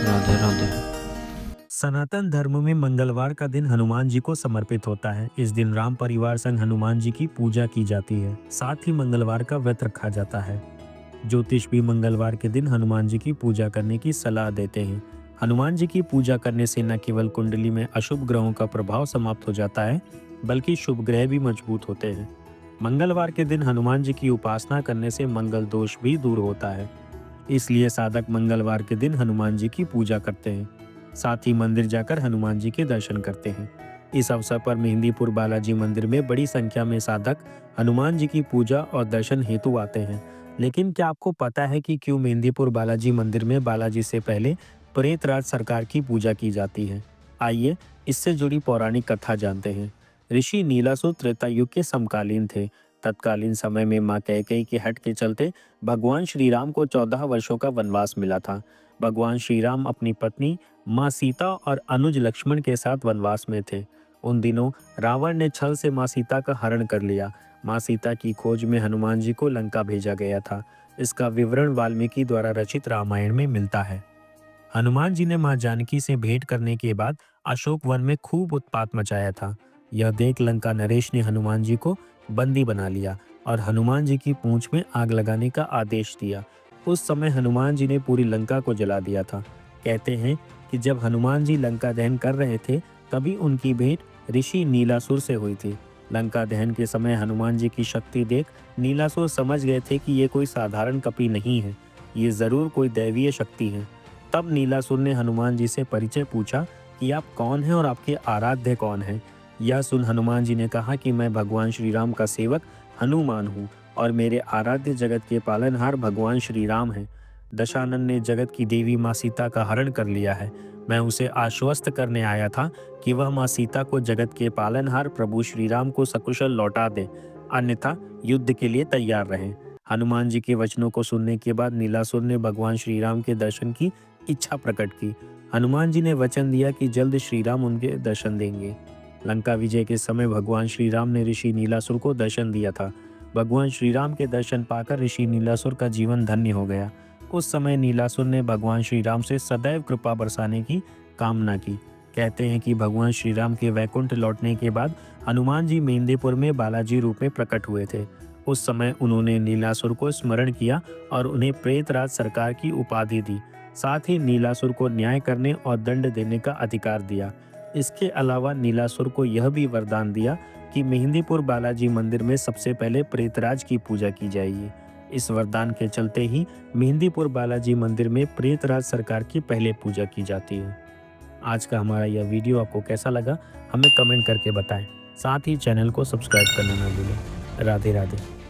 राधे राधे। सनातन धर्म में मंगलवार का दिन हनुमान जी को समर्पित होता है। इस दिन राम परिवार संग हनुमान जी की पूजा की जाती है। साथ ही मंगलवार का व्रत रखा जाता है। ज्योतिष भी मंगलवार के दिन हनुमान जी की पूजा करने की सलाह देते हैं। हनुमान जी की पूजा करने से न केवल कुंडली में अशुभ ग्रहों का प्रभाव समाप्त हो जाता है, बल्कि शुभ ग्रह भी मजबूत होते हैं। मंगलवार के दिन हनुमान जी की उपासना करने से मंगल दोष भी दूर होता है। इसलिए साधक मंगलवार के दिन हनुमान जी की पूजा करते हैं। साथ ही मंदिर जाकर हनुमान जी के दर्शन करते हैं। इस अवसर पर मेहंदीपुर बालाजी मंदिर में बड़ी संख्या में साधक हनुमान जी की पूजा और दर्शन हेतु आते हैं। लेकिन क्या आपको पता है कि क्यों मेहंदीपुर बालाजी मंदिर में बालाजी से पहले प्रेतराज सरकार की पूजा की जाती है? आइए इससे जुड़ी पौराणिक कथा जानते हैं। ऋषि नीलासुर त्रेता युग के समकालीन थे। तत्कालीन समय में मां कैकेयी के हट के चलते भगवान श्री राम को 14 वर्षों का वनवास मिला था। भगवान श्री राम अपनी पत्नी मां सीता और अनुज लक्ष्मण के साथ वनवास में थे। उन दिनों रावण ने छल से मां सीता का हरण कर लिया। मां सीता की खोज में हनुमान जी को लंका भेजा गया था। इसका विवरण वाल्मीकि द्वारा रचित रामायण में मिलता है। हनुमान जी ने मां जानकी से भेंट करने के बाद अशोक वन में खूब उत्पात मचाया था। यह देख लंका नरेश ने हनुमान जी को बंदी बना लिया और हनुमान जी की पूंछ में आग लगाने का आदेश दिया। उस समय हनुमान जी ने पूरी लंका को जला दिया था। कहते हैं कि जब हनुमान जी लंका दहन कर रहे थे, तभी उनकी भेंट ऋषि नीलासुर से हुई थी। लंका दहन के समय हनुमान जी की शक्ति देख नीलासुर समझ गए थे कि ये कोई साधारण कपी नहीं है, ये जरूर कोई दैवीय शक्ति है। तब नीलासुर ने हनुमान जी से परिचय पूछा कि आप कौन हैं और आपके आराध्य कौन हैं। यह सुन हनुमान जी ने कहा कि मैं भगवान श्री राम का सेवक हनुमान हूँ और मेरे आराध्य जगत के पालनहार भगवान श्री राम हैं। दशानन ने जगत की देवी माँ सीता का हरण कर लिया है। मैं उसे आश्वस्त करने आया था कि वह माँ सीता को जगत के पालनहार प्रभु श्री राम को सकुशल लौटा दे, अन्यथा युद्ध के लिए तैयार रहें। हनुमान जी के वचनों को सुनने के बाद नीलासुर ने भगवान श्री राम के दर्शन की इच्छा प्रकट की। हनुमान जी ने वचन दिया कि जल्द श्री राम उनके दर्शन देंगे। लंका विजय के समय भगवान श्री राम ने ऋषि नीलासुर को दर्शन दिया था। भगवान श्री राम के दर्शन पाकर ऋषि नीलासुर का जीवन धन्य हो गया। उस समय नीलासुर ने भगवान श्री राम से सदैव कृपा बरसाने की कामना की। कहते हैं कि भगवान श्री राम के वैकुंठ लौटने के बाद हनुमान जी मेहंदीपुर में बालाजी रूप में प्रकट हुए थे। उस समय उन्होंने नीलासुर को स्मरण किया और उन्हें प्रेतराज सरकार की उपाधि दी। साथ ही नीलासुर को न्याय करने और दंड देने का अधिकार दिया। इसके अलावा नीलासुर को यह भी वरदान दिया कि मेहंदीपुर बालाजी मंदिर में सबसे पहले प्रेतराज की पूजा की जाएगी। इस वरदान के चलते ही मेहंदीपुर बालाजी मंदिर में प्रेतराज सरकार की पहले पूजा की जाती है। आज का हमारा यह वीडियो आपको कैसा लगा, हमें कमेंट करके बताएं। साथ ही चैनल को सब्सक्राइब करना ना भूलें। राधे राधे।